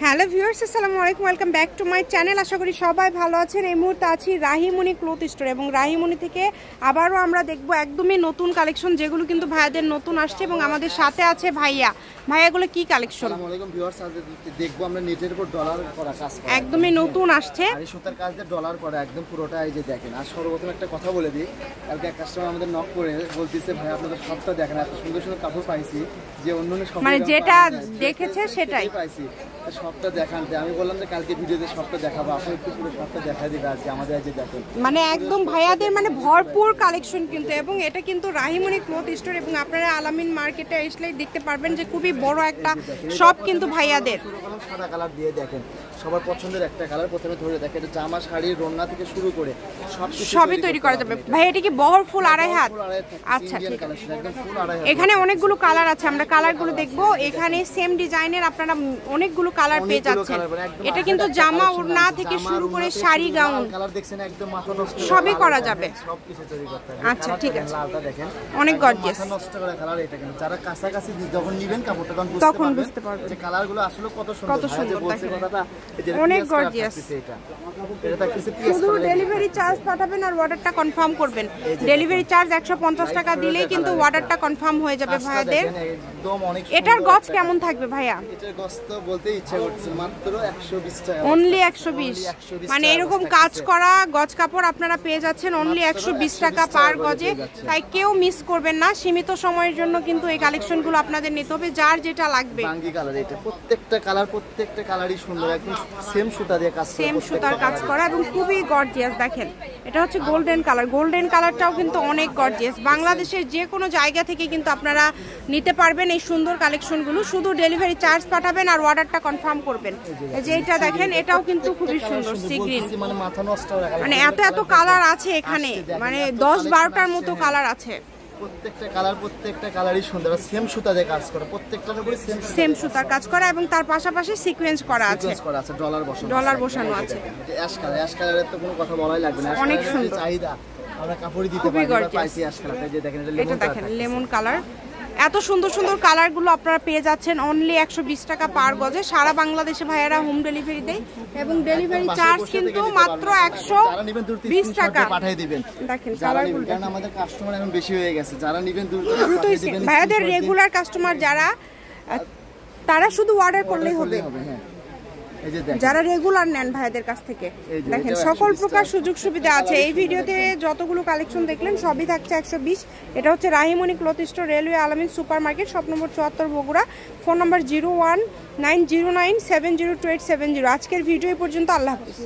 Hello viewers, আসসালামু আলাইকুম, welcome back to my channel. আশা করি সবাই ভালো আছেন। এই মুহূর্তে আছি রাহিমণি ক্লথ স্টোর এবং রাহিমণি থেকে আবারও আমরা দেখব একদমই নতুন কালেকশন, যেগুলো কিন্তু ভাইয়াদের নতুন আসছে এবং আমাদের সাথে আছে ভাইয়া। ভাইয়াগুলো কি কালেকশন? আসসালামু আলাইকুম ভিউয়ার্স, আজ দেখব আমরা নেটের উপর ডলার করা কাজ করা একদমই নতুন আসছে আর এই সুতার কাজ দিয়ে ডলার করা একদম পুরোটা। এই যে দেখেন, আর সর্বপ্রথম একটা কথা বলে দিই, কালকে এক কাস্টমার আমাদের নক করে বলতেছে ভাই আপনাদের সবটা দেখেন, এত সুন্দর সুন্দর কাপড় পাইছি যে অন্য সব মানে যেটা দেখেছে সেটাই পাইছি, সবটা দেখান। আমি বললাম যে কালকে ভিডিওতে সবটা দেখাবো, আপনি একটু পুরো সবটা দেখা দিবে আজকে আমাদের। এই যে দেখেন মানে একদম ভাইয়াদের মানে ভরপুর কালেকশন কিন্তু, এবং এটা কিন্তু রাহিমণি ক্লথ স্টোর এবং আপনারা আলামিন মার্কেটে আসলেই দেখতে পারবেন যে খুবই বড় একটা শপ কিন্তু ভাইয়াদের। সাদা কালার দিয়ে দেখেন, সবার পছন্দের একটা কালার। প্রথমে ধরে দেখেন জামা, শাড়ি, রন্না থেকে শুরু করে সবই তৈরি করা যাবে। ভাই এটা কি বহর ফুল আড়াই হাত? আচ্ছা ঠিক আছে, এখানে অনেকগুলো কালার আছে, আমরা কালারগুলো দেখবো। এখানে সেম ডিজাইনের আপনারা অনেকগুলো কালার পেয়ে যাচ্ছেন। এটা কিন্তু জামা, ওড়না থেকে শুরু করে শাড়ি, গাউন সবই করা যাবে। আচ্ছা ঠিক আছে, অনেক গর্জিয়াস। যারা কাছাকাছি যখন নিবেন কাপড়টা তখন বুঝতে পারবেন যে কালারগুলো আসলে কত সুন্দর। অনেক গর্জিয়াস। শুধু ডেলিভারি চার্জ পাঠাবেন আর অর্ডারটা কনফার্ম করবেন। ডেলিভারি চার্জ 150 টাকা দিলেই কিন্তু অর্ডারটা কনফার্ম হয়ে যাবে ভাইয়াদের। এটার গজ কেমন থাকবে ভাইয়া? এটার গজ তো বলতে ইচ্ছা করছে মাত্র 120 টাকা। অনলি 120। মানে এরকম কাজ করা গজ কাপড় আপনারা পেয়ে যাচ্ছেন অনলি 120 টাকা পার গজে। তাই কেউ মিস করবেন না, সীমিত সময়ের জন্য কিন্তু এই কালেকশনগুলো আপনাদের নিতে হবে, যার যেটা লাগবে। বাঙ্গি কালার, এটা প্রত্যেকটা কালারই সুন্দর, একদম সেম সুতা দিয়ে কাজ করা, সেম সুতার কাজ করা এবং খুবই গর্জিয়াস। দেখেন এটা হচ্ছে গোল্ডেন কালার। গোল্ডেন কালারটাও কিন্তু অনেক গর্জিয়াস। বাংলাদেশের যে কোনো জায়গা থেকে কিন্তু আপনারা নিতে পারবেন এই সুন্দর কালেকশনগুলো। শুধু ডেলিভারি চার্জ পাঠাবেন আর অর্ডারটা কনফার্ম করবেন। এই যে এটা দেখেন, এটাও কিন্তু খুবই সুন্দর সি গ্রিন। মানে এত কালার আছে এখানে, মানে 10-12টার মতো কালার আছে। প্রত্যেকটা কালারই সুন্দর, সেম সুতা দিয়ে কাজ করা, প্রত্যেকটার উপরে সেম সুতার কাজ করা এবং তার পাশাপাশি সিকোয়েন্স করা আছে, ডলার বসানো আছে। অ্যাশ কালারের তো কোনো কথা বলাই লাগবে না, অনেক সুন্দর চাহিদা। আমরা কাপড়ই দিতে পারি, পাইছি অ্যাশ কালারটা। যে দেখেন এটা দেখেন লেমন কালার। এত সুন্দর সুন্দর কালারগুলো আপনারা পেয়ে যাচ্ছেন অনলি 120 টাকা পার গজে। সারা বাংলাদেশে ভাইয়ারা হোম ডেলিভারি দেয় এবং ডেলিভারি চার্জ কিন্তু মাত্র 120 টাকা পাঠিয়ে দিবেন। দেখেন কালারগুলো, কারণ আমাদের কাস্টমার এখন বেশি হয়ে গেছে, যারা নেবেন দ্রুত ভাইয়াদের রেগুলার কাস্টমার যারা, তারা শুধু অর্ডার করলেই হবে। যারা রেগুলার নেন ভাইয়াদের কাছ থেকে, দেখেন সকল প্রকার সুযোগ সুবিধা আছে। এই ভিডিওতে যতগুলো কালেকশন দেখলেন সবই থাকছে 120। এটা হচ্ছে রাহিমণি ক্লথ স্টোর, রেলওয়ে আলামিন super market, shop number 74, Bogura. Phone নম্বর 01909702870। আজকের ভিডিও এই পর্যন্ত। আল্লাহ হাফিজ।